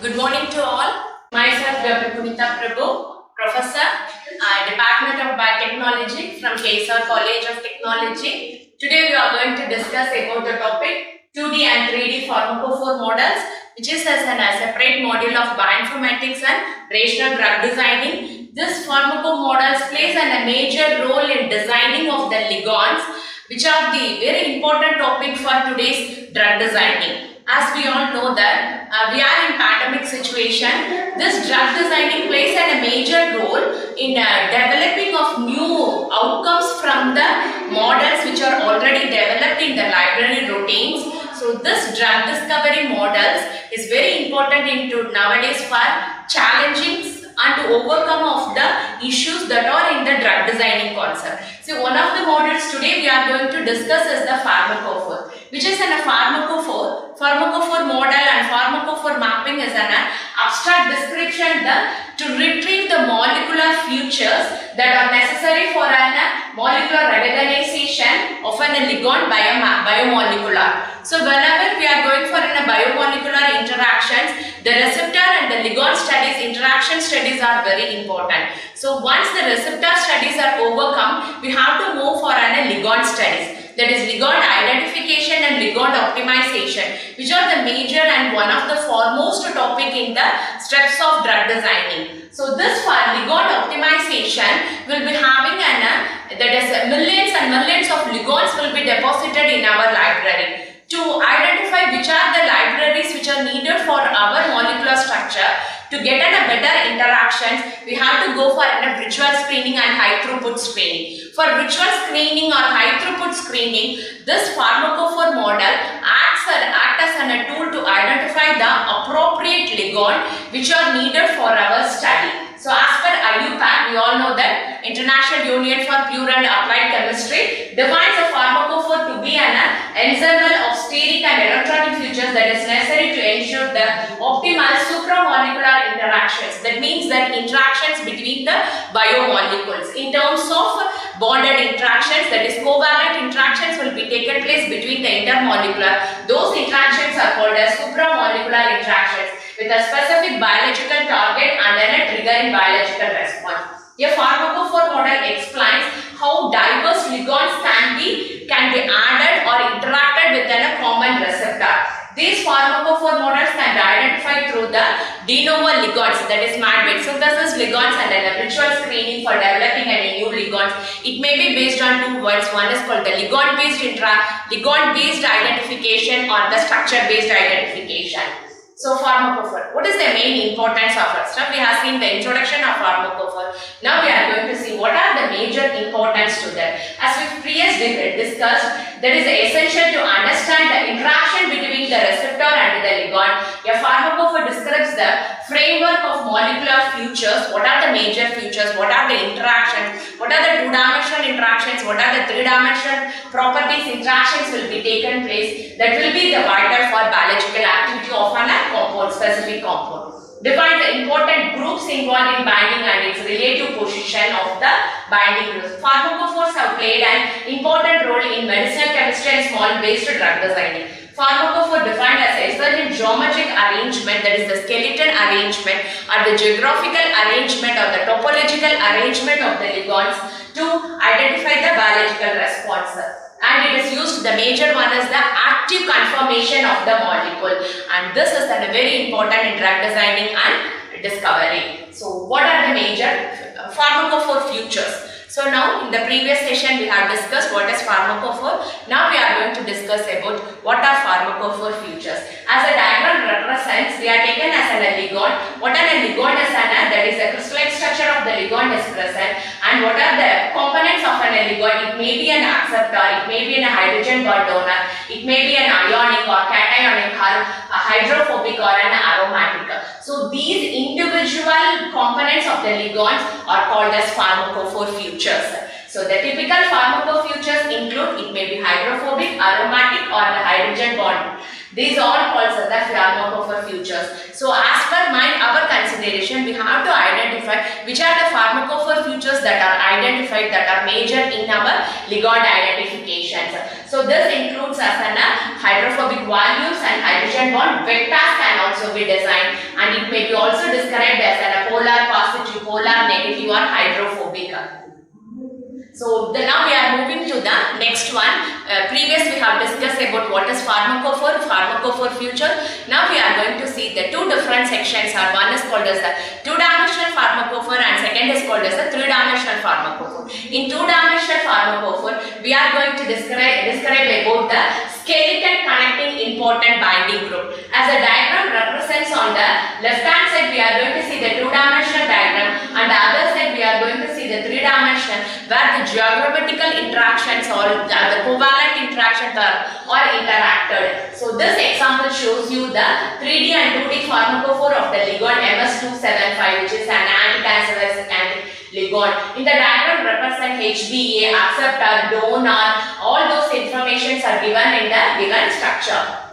Good morning to all. Myself Dr. Punita Prabhu, Professor, Department of Biotechnology from K.S.R. College of Technology. Today we are going to discuss about the topic 2D and 3D Pharmacophore Models, which is as a separate module of Bioinformatics and Rational Drug Designing. This Pharmacophore Models plays a major role in designing of the ligands, which are the very important topic for today's drug designing. As we all know that we are in pandemic situation, this drug designing plays a major role in developing of new outcomes from the models which are already developed in the library routines. So this drug discovery models is very important into nowadays for challenging and to overcome of the issues that are in the drug designing concept. So one of the models today we are going to discuss is the Pharmacophore, which is a Pharmacophore model, and Pharmacophore mapping is an abstract description to retrieve the molecular features that are necessary for a molecular recognization of a ligand biomolecular. So whenever we are going for a biomolecular interactions, the receptor and the ligand studies, interaction studies are very important. So once the receptor studies are overcome, we have to move for a ligand studies. That is ligand identification and ligand optimization, which are the major and one of the foremost topic in the steps of drug designing. So this for ligand optimization will be having that is millions and millions of ligands will be deposited in our library. To identify which are the libraries which are needed for our molecular structure, to get a better interactions, we have to go for a virtual screening and high throughput screening. For virtual screening or high throughput screening, this Pharmacophore model acts as a tool to identify the appropriate ligand which are needed for our study. So as per IUPAC, we all know that International Union for Pure and Applied Chemistry defines a pharmacophore to be an ensemble of steric and electronic features that is necessary to ensure the optimal supramolecular interactions. That means that interactions between the biomolecules. In terms of bonded interactions, that is covalent interactions will be taken place between the intermolecular. Those interactions are called as supramolecular interactions with a specific biological target and then a triggering biological response. A pharmacophore model explains how diverse ligands can be added or interacted with a common receptor. These pharmacophore models can be identified through the de novo ligands, that is MADWIT, synthesis ligands, and then a virtual screening for developing any new ligands. It may be based on two words. One is called the ligand-based identification or the structure-based identification. So Pharmacophore, what is the main importance of it? So we have seen the introduction of Pharmacophore. Now we are going to see what are the major importance to that. As we previously discussed, that is essential to understand the interaction between the receptor and the ligand. A Pharmacophore describes the framework of molecular features. What are the major features? What are the interactions? What are the two-dimensional interactions? What are the three-dimensional properties? Interactions will be taken place. That will be the vital for biological activity of an compound, specific compound. Define the important groups involved in binding and its relative position of the binding groups. Pharmacophores have played an important role in medicinal chemistry and small-based drug designing. Pharmacophore defined as a certain geometric arrangement, that is the skeleton arrangement or the geographical arrangement or the topological arrangement of the ligands to identify the biological response. And it is used, the major one is the active conformation of the molecule, and this is very important in drug designing and discovery. So what are the major pharmacophore features? So now in the previous session we have discussed what is pharmacophore. Now we are going to discuss about what are pharmacophore features. As a diagram represents, we are taken as a ligand. What are a ligand is that is a crystalline structure of the ligand is present, and what are the components of an ligand? It may be an acceptor, it may be a hydrogen bond donor, it may be an ionic or cationic, a hydrophobic or an aromatic. So these individual components of the ligands are called as pharmacophore features. So the typical pharmacophore features include, it may be hydrophobic, aromatic or the hydrogen bond. These all calls as the pharmacophore features. So as per our consideration, we have to identify which are the pharmacophore features that are identified, that are major in our ligand identifications. So this includes as an hydrophobic values and hydrogen bond vectors can also be designed, and it may be also described as a polar positive, polar negative or hydrophobic. So now we are moving to the next one. Previous we have discussed about what is pharmacophore feature. Now we are going to see the two different sections. One is called as the two-dimensional pharmacophore and second is called as the three-dimensional pharmacophore. In two-dimensional pharmacophore, we are going to describe about the skeleton connecting important binding group. As the diagram represents on the left hand side, we are going to see the two-dimensional diagram, and the other side we are going to see the three-dimensional where the geographical interactions or the covalent interactions are interacted. So this example shows you the 3D and 2D pharmacophore of the ligand MS275, which is an anti-cancerous ligand. In the diagram represent HBA, acceptor, donor, all those informations are given in the given structure.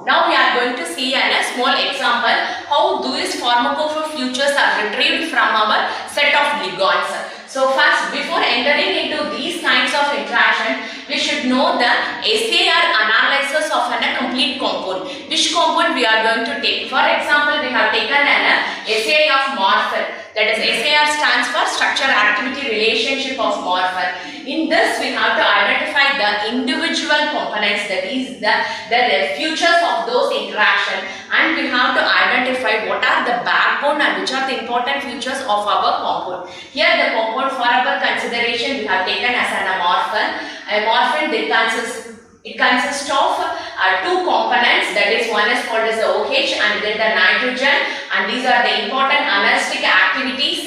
Now we are going to see a small example how these pharmacophore features are retrieved from our set of ligands. So first, before entering into these kinds of interaction, we should know the SAR analysis of a complete compound. Which compound we are going to take? For example, we have taken an SAR of morphine. That is, SAR stands for structure activity relationship of morphine. In this, we have to identify the individual components, that is the features of those interactions, and we have to identify what are the backbone and which are the important features of our compound. Here the compound for our consideration we have taken as an morphine. A morphine it consists of two components, that is, one is called as the OH and then the nitrogen, and these are the important anesthetic activities.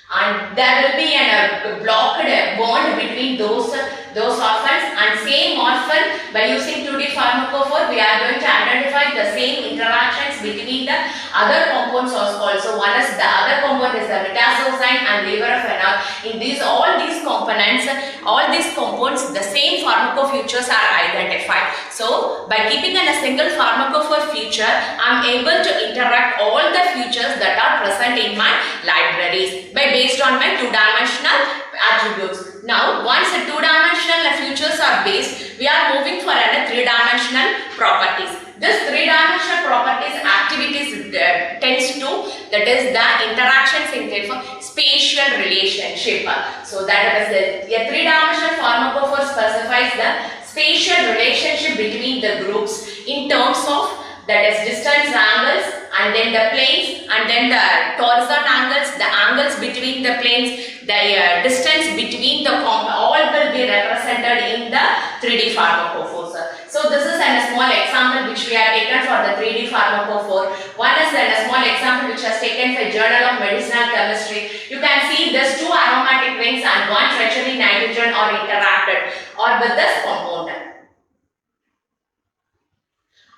And there will be a blocked bond between those orphans, and same orphan by using 2D pharmacophore we are going to identify the same interactions between the other compounds also. One is the other compound is the metazosine and levoraphenol. In all these components, all these compounds, the same pharmacofeatures are identified. So by keeping in a single pharmacophore feature, I am able to interact all the features that are present in my libraries based on my two-dimensional attributes. Now, once the two-dimensional features are based, we are moving for a three-dimensional properties. This three-dimensional properties activities tends to, that is, the interactions in terms of spatial relationship. So that is a three-dimensional pharmacophore specifies the spatial relationship between the groups in terms of, that is, distance angles, and then the planes, and then the torsion angles, the angles between the planes, the distance between the all will be represented in the 3D pharmacophores. So this is a small example which we have taken for the 3D pharmacophore. One is a small example which was taken for Journal of Medicinal Chemistry. You can see these two aromatic rings and one tertiary nitrogen are interacted or with this compound.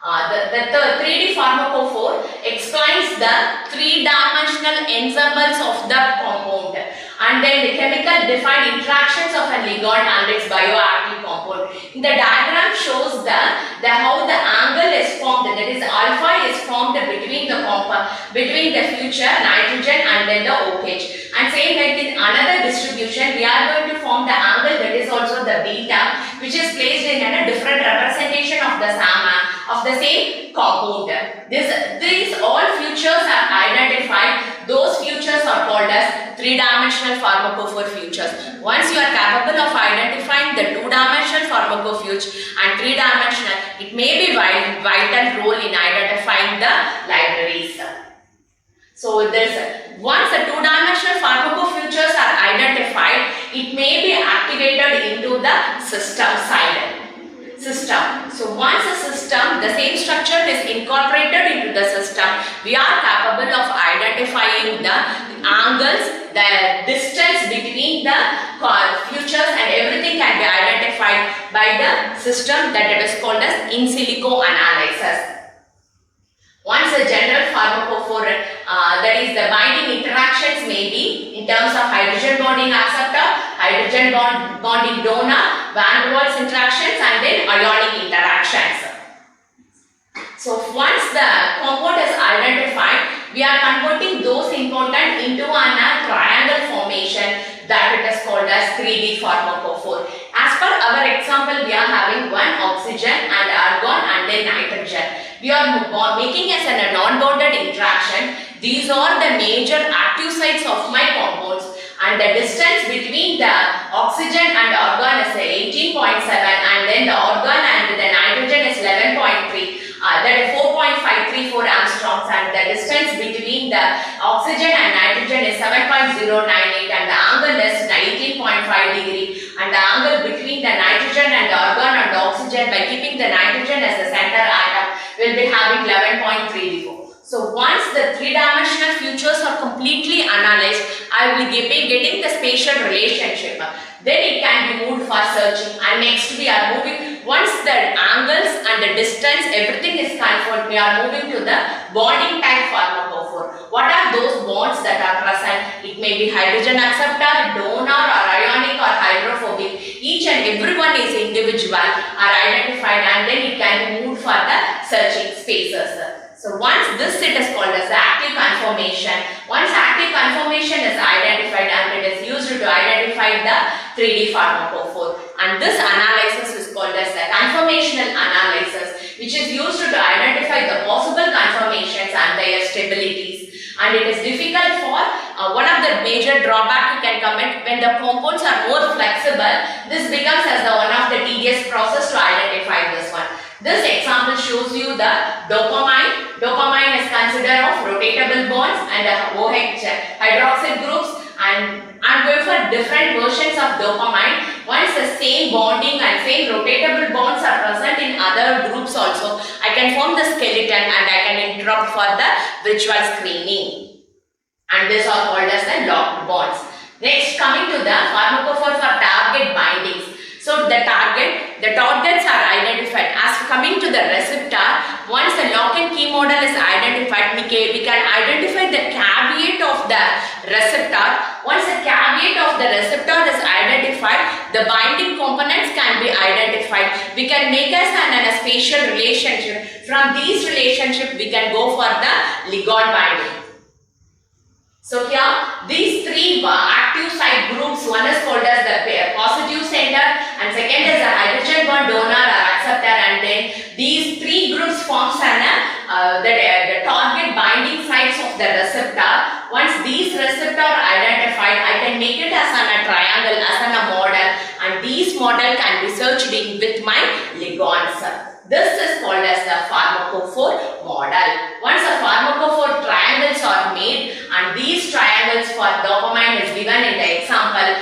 The 3D pharmacophore explains the three-dimensional ensembles of the compound, and then the chemical defined interactions of a ligand and its bioactive compound. In the diagram shows how the angle is formed, that is, alpha is formed between the future nitrogen and then the OH. And same like in another distribution, we are going to form the angle that is also the beta, which is placed in a different representation of the same compound. These all features are identified. Those features are called as three-dimensional pharmacophore features. Once you are capable of identifying the two-dimensional pharmacophore and three-dimensional, it may be vital role in identifying the libraries. So once the two-dimensional pharmacophores are identified, it may be activated into the system side. So once a system, the same structure is incorporated into the system, we are capable of identifying the angles, the distance between the features, and everything can be identified by the system that it is called as in silico analysis. Once a general pharmacophore, that is, the binding interactions may be in terms of hydrogen bonding acceptor, hydrogen bonding donor, van der Waals interactions, and then ionic interactions. So once the compound is identified, we are converting those important into a triangle formation that it is called as 3D pharmacophore. As per our example, we are having one oxygen and argon and then nitrogen. We are making as a non-bonded interaction. These are the major active sites of my compounds, and the distance between the oxygen and argon is 18.7, and then the argon and the nitrogen is 11.3. That is 4.534 angstroms, and the distance between the oxygen and nitrogen is 7.098, and the angle is 18.5 degree, and the angle between the nitrogen and the argon and the oxygen, by keeping the nitrogen as the center atom, will be having 11.34. So once the three-dimensional features are completely analyzed, I will be getting the spatial relationship. Then it can be moved for searching, and next we are moving, once the angles and the distance everything is confirmed, we are moving to the bonding type pharmacophore. What are those bonds that are present? It may be hydrogen acceptor, donor, or ionic or hydrophobic. Each and every one is individual, are identified, and then it can be moved for the searching spaces. So once this set is called as the active conformation. Once active conformation is identified, and it is used to identify the 3D pharmacophore. And this analysis is called as the conformational analysis, which is used to identify the possible conformations and their stabilities. And it is difficult for one of the major drawback you can comment, when the compounds are more flexible, this becomes as the one of the tedious process to identify this one. This example shows you the dopamine. Dopamine is considered of rotatable bonds and OH hydroxide groups, and I'm going for different versions of dopamine. Once the same bonding and same rotatable bonds are present in other groups also, I can form the skeleton and I can interrupt for the visual screening. And these are called as the locked bonds. Next, coming to the pharmacophore for target bindings. So the targets are identified. As coming to the receptor, once the lock and key model is identified, we can identify the caveat of the receptor. Once the caveat of the receptor is identified, the binding components can be identified. We can make us a spatial relationship. From these relationships, we can go for the ligand binding. So here, these three active site groups, one is called as the positive center, and second is the hydrogen bond donor or acceptor, and then these three groups forms the target binding sites of the receptor. Once these receptors are identified, I can make it as a triangle, as a model, and these model can be searched in with my ligands. This is called as the Pharmacophore model. Once the pharmacophore triangles are made, and these triangles for dopamine is given in the example,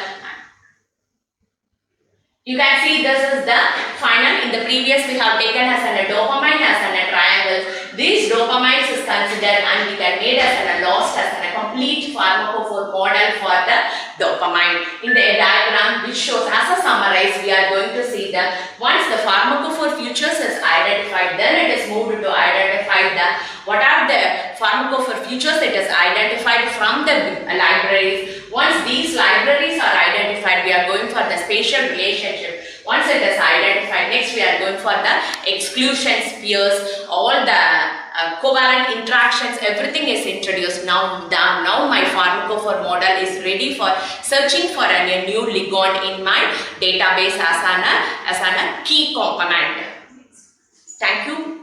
you can see this is the final. In the previous we have taken as a dopamine as a triangle. These dopamines is considered, and we can made as a lost as a complete pharmacophore model for the dopamine. In the diagram which shows as a summarize, we are going to see that once the pharmacophore features is identified, then it is moved to identify the what are the pharmacophore features it is identified from the libraries. Once these libraries are identified, we are going for the spatial relationship. Once it is identified, next we are going for the exclusion spheres, all the covalent interactions, everything is introduced. Now my pharmacophore model is ready for searching for a new ligand in my database as a key component. Thank you.